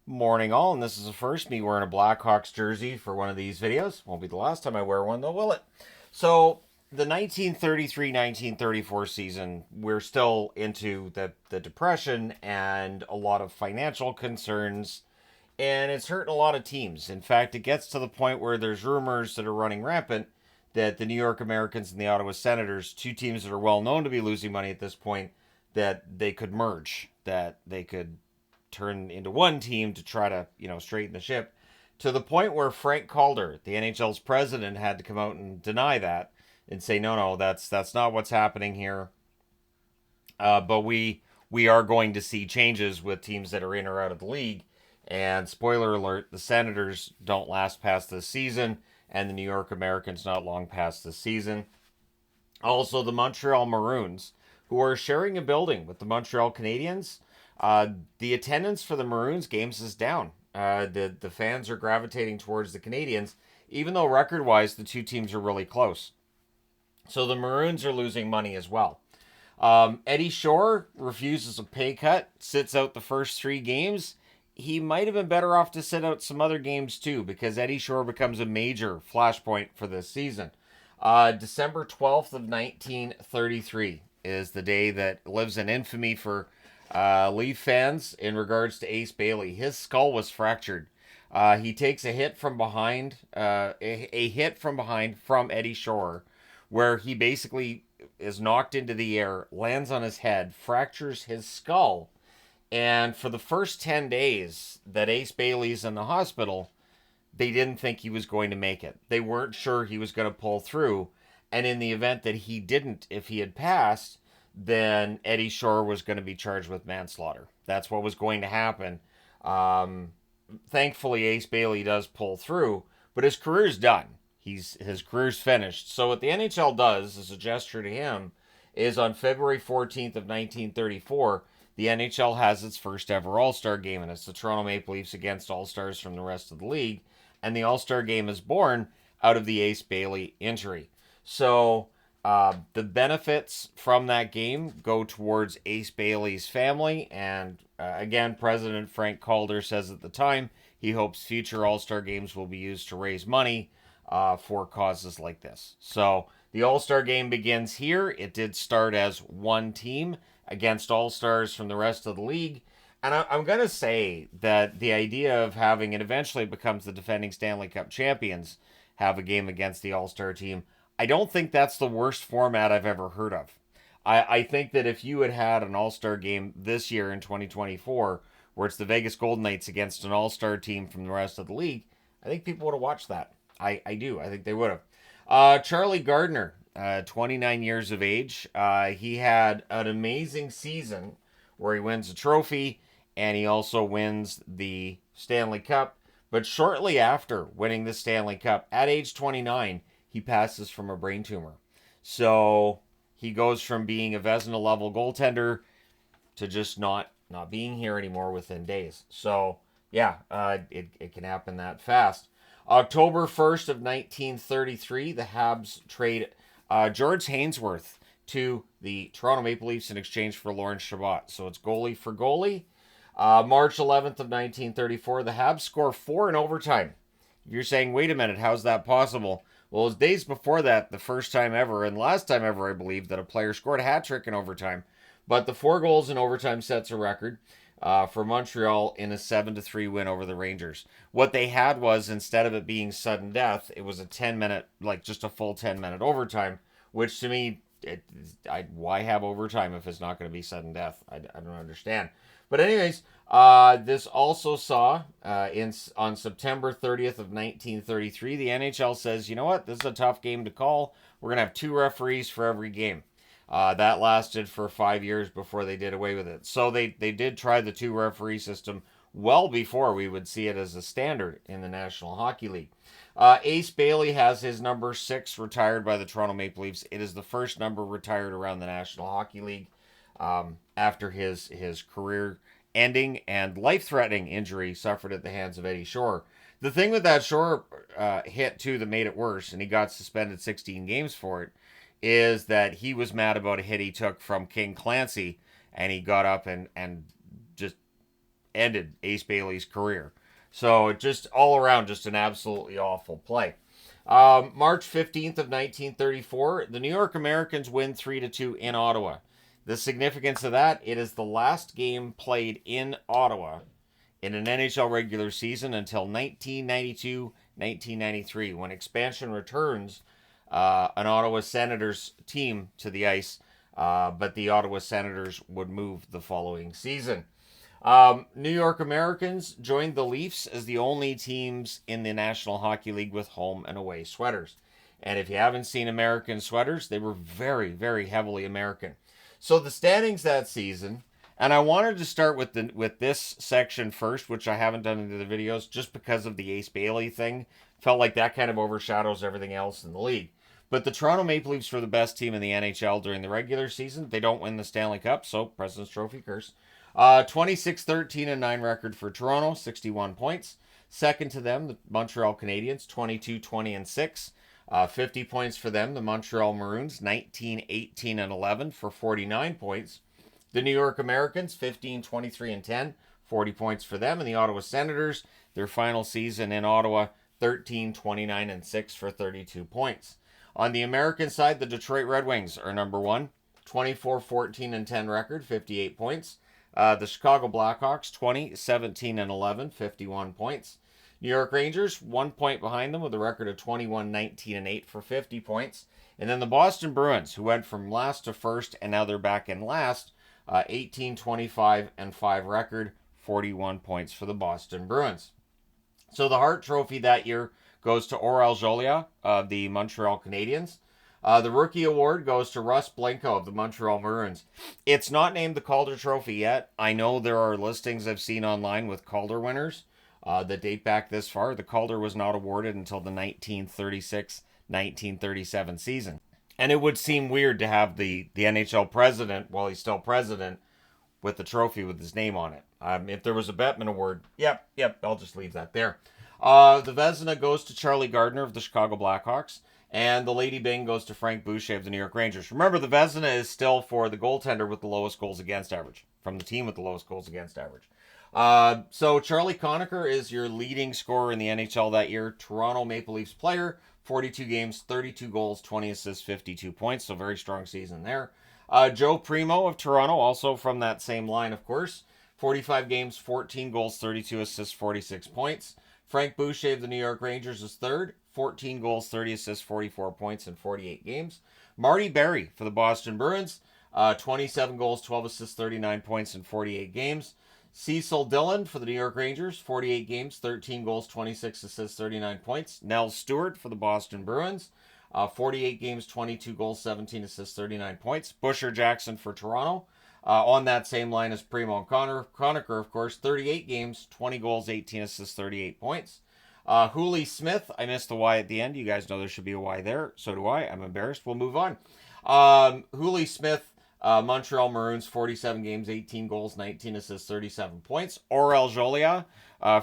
Morning all, and this is the first me wearing a Blackhawks jersey for one of these videos. Won't be the last time I wear one though, will it? So, the 1933-1934 season, we're still into the Depression and a lot of financial concerns, and it's hurting a lot of teams. In fact, it gets to the point where there's rumors that are running rampant that the New York Americans and the Ottawa Senators, two teams that are well known to be losing money at this point, that they could merge, that they could turn into one team to try to, straighten the ship, to the point where Frank Calder, the NHL's president, had to come out and deny that and say, no, that's not what's happening here. But we are going to see changes with teams that are in or out of the league. And spoiler alert, the Senators don't last past this season, and the New York Americans not long past this season. Also, the Montreal Maroons, who are sharing a building with the Montreal Canadiens. The attendance for the Maroons games is down. The fans are gravitating towards the Canadiens, even though record wise the two teams are really close. So the Maroons are losing money as well. Eddie Shore refuses a pay cut, sits out the first three games. He might have been better off to sit out some other games too, because Eddie Shore becomes a major flashpoint for this season. December 12th of 1933 is the day that lives in infamy for Leaf fans in regards to Ace Bailey. His skull was fractured. He takes a hit from behind, a hit from behind from Eddie Shore, where he basically is knocked into the air, lands on his head, fractures his skull, and for the first 10 days that Ace Bailey's in the hospital, they didn't think he was going to make it. They weren't sure he was going to pull through. And in the event that he didn't, if he had passed, then Eddie Shore was going to be charged with manslaughter. That's what was going to happen. Um, Thankfully, Ace Bailey does pull through, but his career's done. His career's finished. So what the NHL does as a gesture to him is on February 14th of 1934, the NHL has its first ever All-Star game, and it's the Toronto Maple Leafs against All-Stars from the rest of the league. And the All-Star game is born out of the Ace Bailey injury. So the benefits from that game go towards Ace Bailey's family. And again, President Frank Calder says at the time he hopes future All Star games will be used to raise money for causes like this. So the All Star game begins here. It did start as one team against All Stars from the rest of the league. And I'm going to say that the idea of having it eventually becomes the defending Stanley Cup champions have a game against the All Star team. I don't think that's the worst format I've ever heard of. I think that if you had had an All Star game this year in 2024, where it's the Vegas Golden Knights against an All Star team from the rest of the league, I think people would have watched that. I do. I think they would have. Charlie Gardner, 29 years of age. He had an amazing season where he wins a trophy and he also wins the Stanley Cup. But shortly after winning the Stanley Cup, at age 29, he passes from a brain tumor. So he goes from being a Vezina level goaltender to just not being here anymore within days. So yeah, it can happen that fast. October 1st of 1933, the Habs trade George Hainsworth to the Toronto Maple Leafs in exchange for Lawrence Chabot. So it's goalie for goalie. March 11th of 1934, the Habs score four in overtime. If you're saying, wait a minute, how's that possible? Well, it was days before that, the first time ever, and last time ever, I believe, that a player scored a hat trick in overtime. But the four goals in overtime sets a record for Montreal in a 7-3 win over the Rangers. What they had was, instead of it being sudden death, it was a 10-minute, like just a full 10-minute overtime, which to me, why have overtime if it's not going to be sudden death? I don't understand. But anyways, this also saw on September 30th of 1933, the NHL says, you know what, this is a tough game to call. We're going to have two referees for every game. That lasted for 5 years before they did away with it. So they did try the two referee system well before we would see it as a standard in the National Hockey League. Ace Bailey has his number 6 retired by the Toronto Maple Leafs. It is the first number retired around the National Hockey League after his career ending and life-threatening injury suffered at the hands of Eddie Shore. The thing with that Shore hit, too, that made it worse, and he got suspended 16 games for it, is that he was mad about a hit he took from King Clancy, and he got up and just ended Ace Bailey's career. So just all around, just an absolutely awful play. March 15th of 1934, the New York Americans win 3-2 in Ottawa. The significance of that, it is the last game played in Ottawa in an NHL regular season until 1992-1993, when expansion returns an Ottawa Senators team to the ice, but the Ottawa Senators would move the following season. New York Americans joined the Leafs as the only teams in the National Hockey League with home and away sweaters. And if you haven't seen American sweaters, they were very, very heavily American. So the standings that season, and I wanted to start with this section first, which I haven't done into the videos, just because of the Ace Bailey thing. Felt like that kind of overshadows everything else in the league. But the Toronto Maple Leafs were the best team in the NHL during the regular season. They don't win the Stanley Cup, so President's Trophy curse. 26-13-9 record for Toronto, 61 points. Second to them, the Montreal Canadiens, 22-20-6. 50 points for them. The Montreal Maroons, 19-18-11 for 49 points. The New York Americans, 15-23-10, 40 points for them. And the Ottawa Senators, their final season in Ottawa, 13-29-6 for 32 points. On the American side, the Detroit Red Wings are number one, 24-14-10 record, 58 points. The Chicago Blackhawks, 20-17-11, 51 points. New York Rangers, 1 point behind them with a record of 21-19-8 for 50 points. And then the Boston Bruins, who went from last to first, and now they're back in last, 18-25-5 record, 41 points for the Boston Bruins. So the Hart Trophy that year goes to Aurel Joliat of the Montreal Canadiens. The rookie award goes to Russ Blinko of the Montreal Maroons. It's not named the Calder Trophy yet. I know there are listings I've seen online with Calder winners that date back this far. The Calder was not awarded until the 1936-1937 season. And it would seem weird to have the NHL president, while he's still president, with the trophy with his name on it. If there was a Bettman Award, yep, I'll just leave that there. The Vezina goes to Charlie Gardner of the Chicago Blackhawks. And the Lady Byng goes to Frank Boucher of the New York Rangers. Remember, the Vezina is still for the goaltender with the lowest goals against average, from the team with the lowest goals against average. So Charlie Conacher is your leading scorer in the NHL that year. Toronto Maple Leafs player, 42 games, 32 goals, 20 assists, 52 points. So very strong season there. Joe Primo of Toronto, also from that same line, of course. 45 games, 14 goals, 32 assists, 46 points. Frank Boucher of the New York Rangers is third. 14 goals, 30 assists, 44 points in 48 games. Marty Berry for the Boston Bruins, 27 goals, 12 assists, 39 points in 48 games. Cecil Dillon for the New York Rangers, 48 games, 13 goals, 26 assists, 39 points. Nell Stewart for the Boston Bruins, 48 games, 22 goals, 17 assists, 39 points. Busher Jackson for Toronto, on that same line as Primo and Conacher, of course, 38 games, 20 goals, 18 assists, 38 points. Hooley Smith, I missed the Y at the end. You guys know there should be a Y there. So do I. I'm embarrassed. We'll move on. Hooley Smith, Montreal Maroons, 47 games, 18 goals, 19 assists, 37 points. Aurel Joliat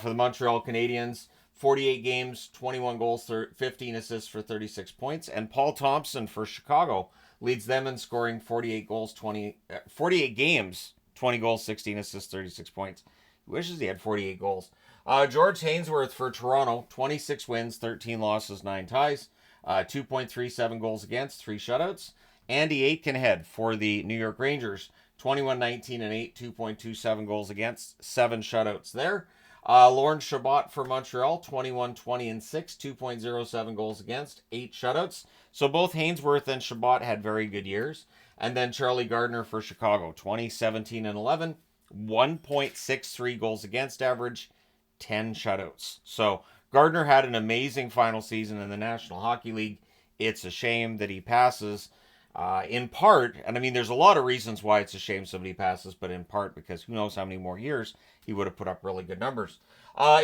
for the Montreal Canadiens, 48 games, 21 goals, 15 assists for 36 points. And Paul Thompson for Chicago leads them in scoring 48 games, 20 goals, 16 assists, 36 points. He wishes he had 48 goals. George Hainsworth for Toronto, 26 wins, 13 losses, 9 ties, 2.37 goals against, 3 shutouts. Andy Aitkenhead for the New York Rangers, 21-19-8, 2.27 goals against, 7 shutouts there. Lawrence Chabot for Montreal, 21-20-6, 2.07 goals against, 8 shutouts. So both Hainsworth and Chabot had very good years. And then Charlie Gardner for Chicago, 2017-11, 1.63 goals against average, 10 shutouts. So Gardner had an amazing final season in the National Hockey League. It's a shame that he passes, in part, and I mean there's a lot of reasons why it's a shame somebody passes, but in part because who knows how many more years he would have put up really good numbers.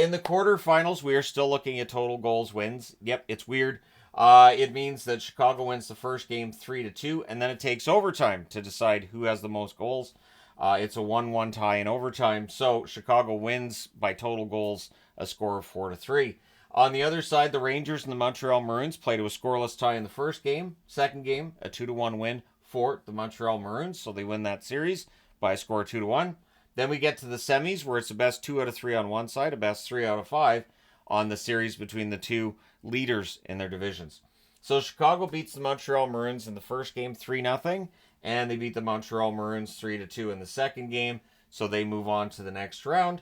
In the quarterfinals, we are still looking at total goals wins. Yep, it's weird. It means that Chicago wins the first game 3-2, and then it takes overtime to decide who has the most goals. It's a 1-1 tie in overtime, so Chicago wins by total goals, a score of 4-3. On the other side, the Rangers and the Montreal Maroons played to a scoreless tie in the first game. Second game, a 2-1 win for the Montreal Maroons, so they win that series by a score of 2-1. Then we get to the semis, where it's a best 2 out of 3 on one side, a best 3 out of 5 on the series between the two leaders in their divisions. So Chicago beats the Montreal Maroons in the first game 3-0, and they beat the Montreal Maroons 3-2 in the second game, so they move on to the next round.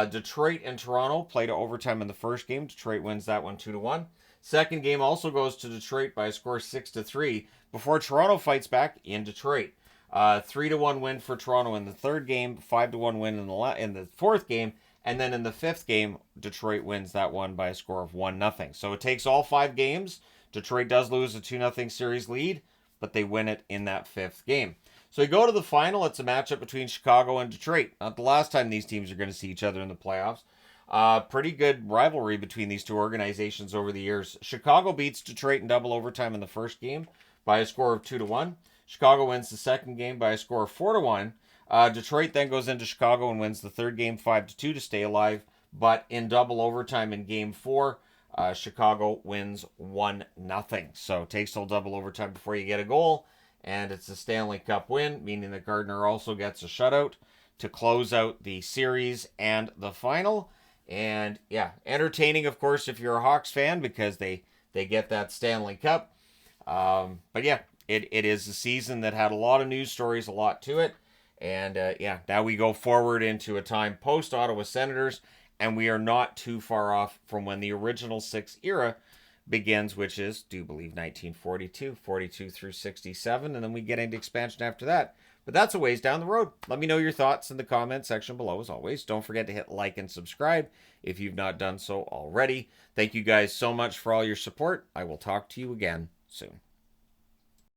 Detroit and Toronto play to overtime in the first game. Detroit wins that one 2-1. Second game also goes to Detroit by a score 6-3 before Toronto fights back in Detroit. 3-1 win for Toronto in the third game, 5-1 win in the fourth game, and then in the fifth game, Detroit wins that one by a score of 1-0. So it takes all 5 games. Detroit does lose a 2-0 series lead, but they win it in that fifth game. So we go to the final. It's a matchup between Chicago and Detroit. Not the last time these teams are going to see each other in the playoffs. Pretty good rivalry between these two organizations over the years. Chicago beats Detroit in double overtime in the first game by a score of 2-1. Chicago wins the second game by a score of 4-1. Detroit then goes into Chicago and wins the third game 5-2 to stay alive. But in double overtime in game 4, Chicago wins 1-0. So it takes till double overtime before you get a goal. And it's a Stanley Cup win, meaning that Gardner also gets a shutout to close out the series and the final. And yeah, entertaining, of course, if you're a Hawks fan, because they get that Stanley Cup. But yeah, it is a season that had a lot of news stories, a lot to it. And yeah, now we go forward into a time post-Ottawa Senators, and we are not too far off from when the original 6 era begins, which is, do believe, 1942, 42 through 67, and then we get into expansion after that. But that's a ways down the road. Let me know your thoughts in the comment section below, as always. Don't forget to hit like and subscribe if you've not done so already. Thank you guys so much for all your support. I will talk to you again soon.